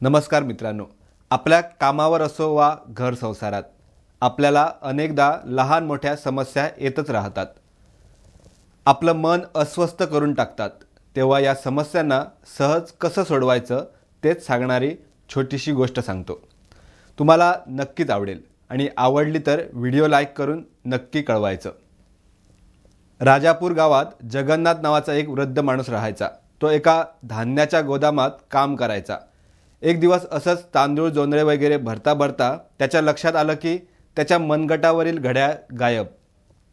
नमस्कार मित्रांनो, आपल्या कामावर असो वा घर संसारात आपल्याला अनेकदा लहान मोठ्या समस्या येतच राहतात. आपलं मन अस्वस्थ करून टाकतात. तेव्हा या समस्यांना सहज कसं सोडवायचं तेच सांगणारी छोटीशी गोष्ट सांगतो. तुम्हाला नक्कीच आवडेल आणि आवडली तर व्हिडिओ लाईक करून नक्की कळवायचं. राजापूर गावात जगन्नाथ नावाचा एक वृद्ध माणूस राहायचा. तो एका धान्याच्या गोदामात काम करायचा. एक दिवस असंच तांदूळ जोंधळे वगैरे भरता भरता त्याच्या लक्षात आलं की त्याच्या मनगटावरील घड्याळ गायब.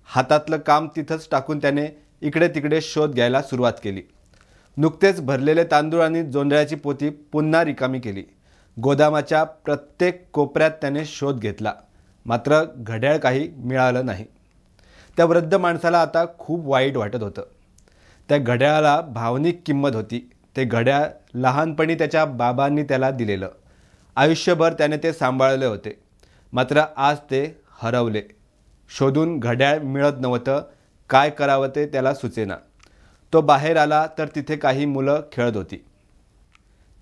हातातलं काम तिथंच टाकून त्याने इकडे तिकडे शोध घ्यायला सुरुवात केली. नुकतेच भरलेले तांदूळ आणि जोंधळ्याची पोती पुन्हा रिकामी केली. गोदामाच्या प्रत्येक कोपऱ्यात त्याने शोध घेतला, मात्र घड्याळ काही मिळालं नाही. त्या वृद्ध माणसाला आता खूप वाईट वाटत होतं. त्या घड्याळाला भावनिक किंमत होती. ते घड्याळ लहानपणी त्याच्या बाबांनी त्याला दिलेलं. आयुष्यभर त्याने ते सांभाळले होते, मात्र आज ते हरवले. शोधून घड्याळ मिळत नव्हतं. काय करावं ते त्याला सुचेना. तो बाहेर आला तर तिथे काही मुलं खेळत होती.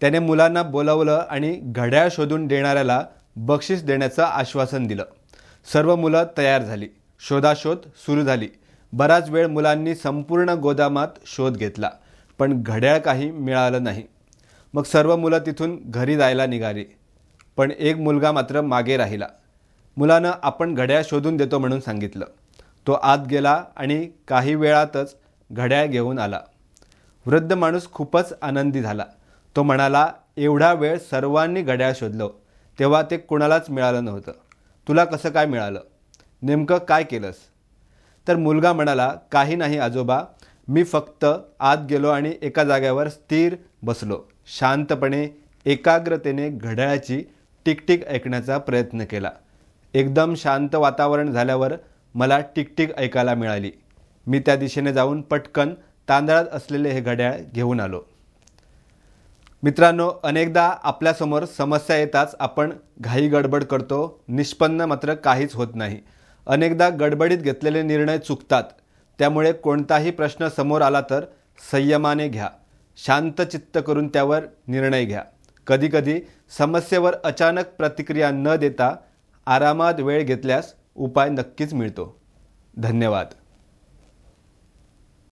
त्याने मुलांना बोलावलं आणि घड्याळ शोधून देणाऱ्याला बक्षीस देण्याचं आश्वासन दिलं. सर्व मुलं तयार झाली. शोधाशोध सुरू झाली. बराच वेळ मुलांनी संपूर्ण गोदामात शोध घेतला, पण घड्याळ काही मिळालं नाही. मग सर्व मुलं तिथून घरी जायला निघाली, पण एक मुलगा मात्र मागे राहिला. मुलानं आपण घड्याळ शोधून देतो म्हणून सांगितलं. तो आत गेला आणि काही वेळातच घड्याळ घेऊन आला. वृद्ध माणूस खूपच आनंदी झाला. तो म्हणाला, एवढा वेळ सर्वांनी घड्याळ शोधलं, तेव्हा ते कुणालाच मिळालं नव्हतं. तुला कसं काय मिळालं? नेमकं काय केलंस? तर मुलगा म्हणाला, काही नाही आजोबा, मी फक्त आत गेलो आणि एका जागेवर स्थिर बसलो. शांतपणे एकाग्रतेने घड्याळाची टिकटिक ऐकण्याचा प्रयत्न केला. एकदम शांत वातावरण झाल्यावर मला टिकटिक ऐकायला मिळाली. मी त्या दिशेने जाऊन पटकन तांदळात असलेले हे घड्याळ घेऊन आलो. मित्रांनो, अनेकदा आपल्यासमोर समस्या येताच आपण घाई गडबड करतो. निष्पन्न मात्र काहीच होत नाही. अनेकदा गडबडीत घेतलेले निर्णय चुकतात. त्यामुळे कोणताही प्रश्न समोर आला तर संयमाने घ्या. शांत चित्त करून त्यावर निर्णय घ्या. कधीकधी समस्येवर अचानक प्रतिक्रिया न देता आरामात वेळ घेतल्यास उपाय नक्कीच मिळतो. धन्यवाद.